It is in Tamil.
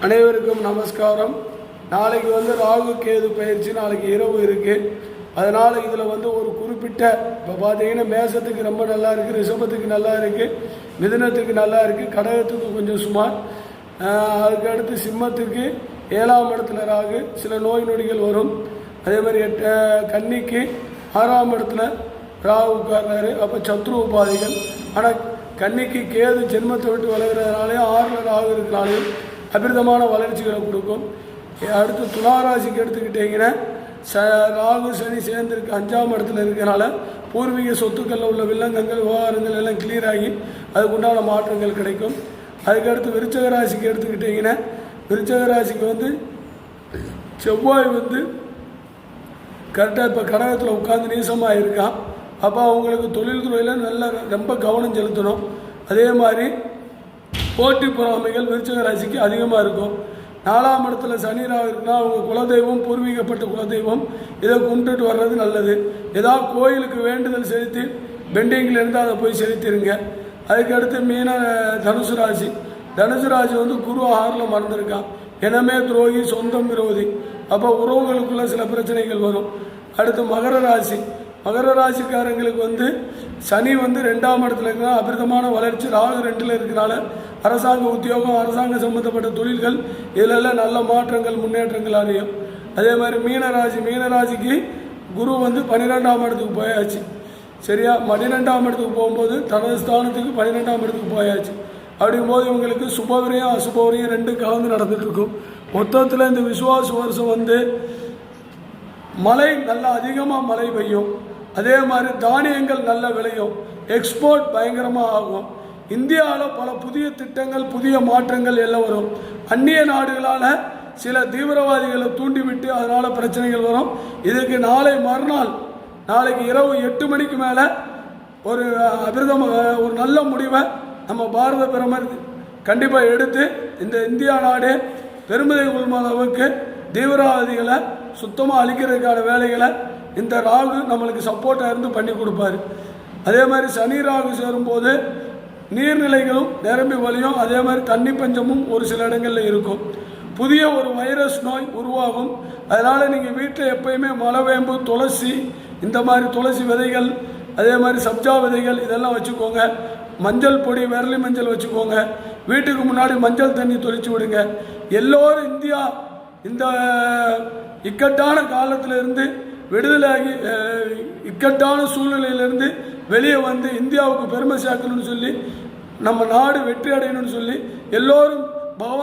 அனைவருக்கும் நமஸ்காரம். நாளைக்கு ராகு கேது பயிற்சி நாளைக்கு இரவு இருக்குது. அதனால் இதில் ஒரு குறிப்பிட்ட இப்போ பார்த்தீங்கன்னா மேசத்துக்கு ரொம்ப நல்லா இருக்குது, ரிஷபத்துக்கு நல்லா இருக்குது, மிதுனத்துக்கு நல்லா இருக்குது, கடகத்துக்கு கொஞ்சம் சுமார். அதுக்கு அடுத்து சிம்மத்துக்கு 7ஆம் இடத்துல ராகு, சில நோய் நொடிகள் வரும். அதே மாதிரி கன்னிக்கு 6ஆம் இடத்துல ராகு உட்கார்றாரு, அப்போ சத்ரு உபாதைகள். ஆனால் கன்னிக்கு கேது ஜென்மத்தை விட்டு விலகிறதுனாலையும் 6ல் ராகு இருக்கிறனாலையும் அபிரிதமான வளர்ச்சிகளை கொடுக்கும். அடுத்து துளாராசிக்கு எடுத்துக்கிட்டிங்கன்னா ராகு சனி சேர்ந்துருக்கு 5ஆம் இடத்துல இருக்கிறனால பூர்வீக சொத்துக்களில் உள்ள வில்லங்கங்கள் விவகாரங்கள் எல்லாம் கிளியர் ஆகி அதுக்குண்டான மாற்றங்கள் கிடைக்கும். அதுக்கடுத்து விருச்சக ராசிக்கு எடுத்துக்கிட்டிங்கன்னா விருச்சக ராசிக்கு செவ்வாய் கரெக்டாக இப்போ கடகத்தில் உட்காந்து நீசமாக இருக்கான். அப்போ அவங்களுக்கு தொழில்துறையில் நல்ல ரொம்ப கவனம் செலுத்தணும். அதே மாதிரி போட்டி பொறாமைகள் விருச்சக ராசிக்கு அதிகமாக இருக்கும். 4ஆம் இடத்துல சனி ராகு இருக்குன்னா அவங்க குலதெய்வம் பூர்வீகப்பட்ட குலதெய்வம் இதை கும்பிட்டுட்டு வர்றது நல்லது. ஏதாவது கோயிலுக்கு வேண்டுதல் செலுத்தி பெண்டிங்கில் இருந்தால் அதை போய் செலுத்திடுங்க. அதுக்கடுத்து தனுசு ராசி. தனுசு ராசி குரு 6ல் மறந்துருக்கான். இனமே துரோகி, சொந்தம் விரோதி. அப்போ உறவுகளுக்குள்ள சில பிரச்சனைகள் வரும். அடுத்து மகர ராசி. மகர ராசிக்காரங்களுக்கு சனி 2ஆம் இடத்துல இருக்கிறால் அபிரிதமான வளர்ச்சி. ராகு 2ல் இருக்கிறனால அரசாங்க உத்தியோகம், அரசாங்க சம்பந்தப்பட்ட தொழில்கள் இதிலெல்லாம் நல்ல மாற்றங்கள் முன்னேற்றங்கள் அறியும். அதே மாதிரி மீனராசிக்கு குரு 12ஆம் இடத்துக்கு போயாச்சு. சரியா, 12ஆம் இடத்துக்கு போகும்போது தனது ஸ்தானத்துக்கு 12ஆம் இடத்துக்கு போயாச்சு. அப்படிங்கும்போது இவங்களுக்கு சுபவரியம் அசுபவரியம் 2 கலந்து நடந்துட்டு இருக்கும். மொத்தத்தில் இந்த விசுவாச வருஷம் மழை நல்லா அதிகமாக மழை பெய்யும். அதே மாதிரி தானியங்கள் நல்ல விளையும். எக்ஸ்போர்ட் பயங்கரமாக ஆகும். இந்தியாவில் பல புதிய திட்டங்கள், புதிய மாற்றங்கள் எல்லாம் வரும். அந்நிய நாடுகளால் சில தீவிரவாதிகளை தூண்டிவிட்டு அதனால் பிரச்சனைகள் வரும். இதுக்கு நாளை மறுநாள், நாளைக்கு இரவு 8 மணிக்கு மேலே ஒரு ஒரு நல்ல முடிவை நம்ம பாரத பிரதமர் கண்டிப்பாக எடுத்து இந்த இந்தியா நாடு பெருமிதை கொள்ளும் அளவுக்கு தீவிரவாதிகளை சுத்தமாக அழிக்கிறதுக்கான வேலைகளை இந்த ராகு நம்மளுக்கு சப்போர்ட்டாக இருந்து பண்ணி கொடுப்பாரு. அதே மாதிரி சனி ராகு சேரும்போது நீர்நிலைகளும் நிரம்பி வழியும். அதே மாதிரி தண்ணி பஞ்சமும் ஒரு சில இடங்களில் இருக்கும். புதிய ஒரு வைரஸ் நோய் உருவாகும். அதனால் நீங்கள் வீட்டில் எப்பயுமே மலவேம்பு, துளசி, இந்த மாதிரி துளசி விதைகள், அதே மாதிரி சப்ஜா விதைகள் இதெல்லாம் வச்சுக்கோங்க. மஞ்சள் பொடி, விரலி மஞ்சள் வச்சுக்கோங்க. வீட்டுக்கு முன்னாடி மஞ்சள் தண்ணி தொளிச்சு விடுங்க. எல்லோரும் இந்தியா இந்த இக்கட்டான காலத்திலிருந்து விடுதலாகி இக்கட்டான சூழ்நிலையிலிருந்து வெளியே இந்தியாவுக்கு பெருமை சேர்க்கணும்னு சொல்லி நம்ம நாடு வெற்றி அடையணும்னு சொல்லி எல்லோரும் பகவான்